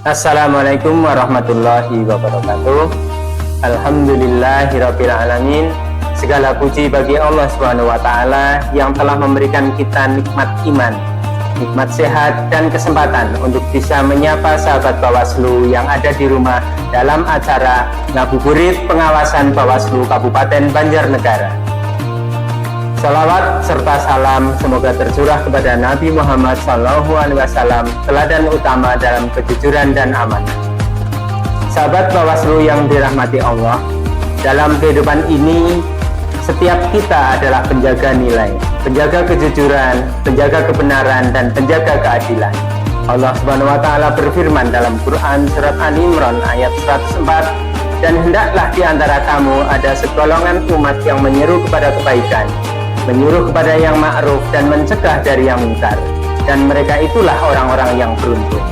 Assalamualaikum warahmatullahi wabarakatuh. Alhamdulillahirabbil alamin. Segala puji bagi Allah Subhanahu wa taala yang telah memberikan kita nikmat iman, nikmat sehat dan kesempatan untuk bisa menyapa sahabat Bawaslu yang ada di rumah dalam acara Ngabuburit Pengawasan Bawaslu Kabupaten Banjarnegara. Salawat serta salam semoga tercurah kepada Nabi Muhammad SAW, teladan utama dalam kejujuran dan amanah. Sahabat Bawaslu yang dirahmati Allah, dalam kehidupan ini setiap kita adalah penjaga nilai, penjaga kejujuran, penjaga kebenaran, dan penjaga keadilan. Allah Subhanahu wa taala berfirman dalam Quran surat Ali Imran ayat 104, dan hendaklah di antara kamu ada segolongan umat yang menyeru kepada kebaikan, menyuruh kepada yang ma'ruf dan mencegah dari yang munkar, dan mereka itulah orang-orang yang beruntung.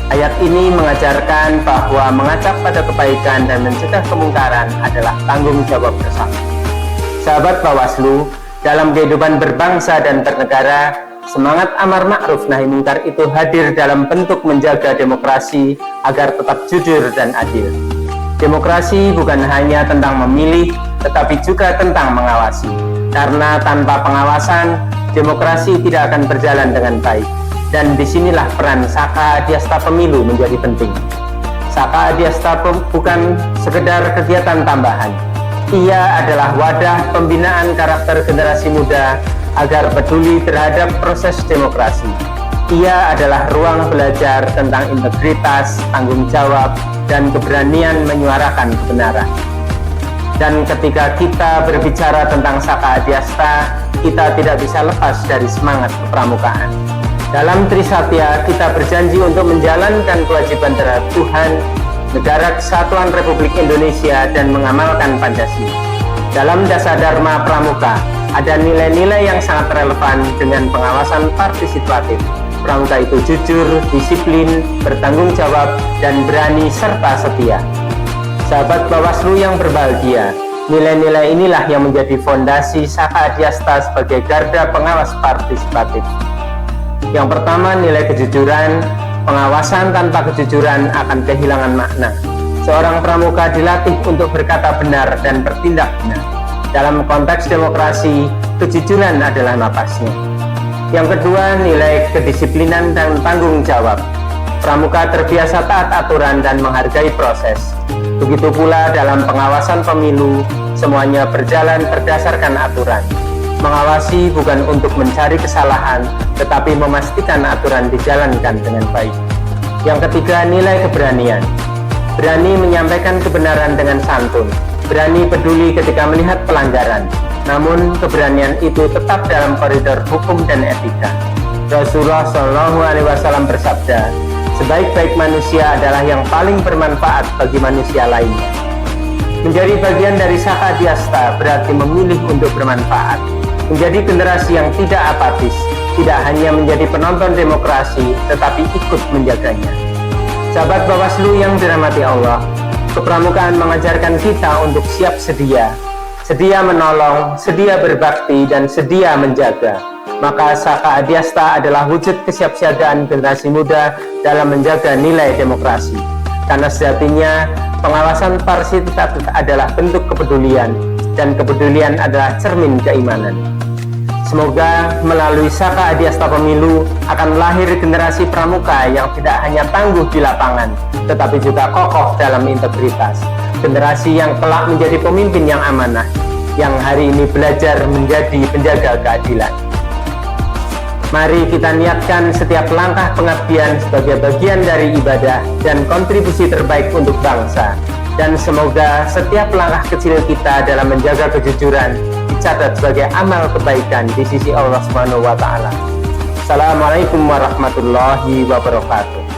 Ayat ini mengajarkan bahwa mengajak pada kebaikan dan mencegah kemungkaran adalah tanggung jawab bersama. Sahabat Bawaslu, dalam kehidupan berbangsa dan bernegara, semangat amar ma'ruf nahi munkar itu hadir dalam bentuk menjaga demokrasi agar tetap jujur dan adil. Demokrasi bukan hanya tentang memilih, tetapi juga tentang mengawasi. Karena tanpa pengawasan, demokrasi tidak akan berjalan dengan baik. Dan disinilah peran Saka Adiasta Pemilu menjadi penting. Saka Adiasta bukan sekedar kegiatan tambahan. Ia adalah wadah pembinaan karakter generasi muda agar peduli terhadap proses demokrasi. Ia adalah ruang belajar tentang integritas, tanggung jawab, dan keberanian menyuarakan kebenaran. Dan ketika kita berbicara tentang Saka Adiasta, kita tidak bisa lepas dari semangat kepramukaan. Dalam Trisatya, kita berjanji untuk menjalankan kewajiban terhadap Tuhan, Negara Kesatuan Republik Indonesia, dan mengamalkan Pancasila. Dalam Dasar Dharma Pramuka, ada nilai-nilai yang sangat relevan dengan pengawasan partisipatif. Pramuka itu jujur, disiplin, bertanggung jawab, dan berani serta setia. Sahabat Bawaslu yang berbahagia, nilai-nilai inilah yang menjadi fondasi Saka Adiasta sebagai garda pengawas partisipatif. Yang pertama, nilai kejujuran. Pengawasan tanpa kejujuran akan kehilangan makna. Seorang pramuka dilatih untuk berkata benar dan bertindak benar. Dalam konteks demokrasi, kejujuran adalah napasnya. Yang kedua, nilai kedisiplinan dan tanggung jawab. Pramuka terbiasa taat aturan dan menghargai proses. Begitu pula dalam pengawasan pemilu, semuanya berjalan berdasarkan aturan. Mengawasi bukan untuk mencari kesalahan, tetapi memastikan aturan dijalankan dengan baik. Yang ketiga, nilai keberanian. Berani menyampaikan kebenaran dengan santun, berani peduli ketika melihat pelanggaran, namun keberanian itu tetap dalam koridor hukum dan etika. Rasulullah SAW bersabda, sebaik-baik manusia adalah yang paling bermanfaat bagi manusia lainnya. Menjadi bagian dari Saka Adiasta berarti memilih untuk bermanfaat, menjadi generasi yang tidak apatis, tidak hanya menjadi penonton demokrasi, tetapi ikut menjaganya. Sahabat Bawaslu yang dirahmati Allah, kepramukaan mengajarkan kita untuk siap sedia, sedia menolong, sedia berbakti, dan sedia menjaga. Maka Saka Adiasta adalah wujud kesiapsiagaan generasi muda dalam menjaga nilai demokrasi. Karena sejatinya pengawasan partisipatif adalah bentuk kepedulian, dan kepedulian adalah cermin keimanan. Semoga melalui Saka Adiasta Pemilu akan lahir generasi pramuka yang tidak hanya tangguh di lapangan, tetapi juga kokoh dalam integritas. Generasi yang kelak menjadi pemimpin yang amanah, yang hari ini belajar menjadi penjaga keadilan. Mari kita niatkan setiap langkah pengabdian sebagai bagian dari ibadah dan kontribusi terbaik untuk bangsa. Dan semoga setiap langkah kecil kita dalam menjaga kejujuran dicatat sebagai amal kebaikan di sisi Allah Subhanahu wa taala. Assalamualaikum warahmatullahi wabarakatuh.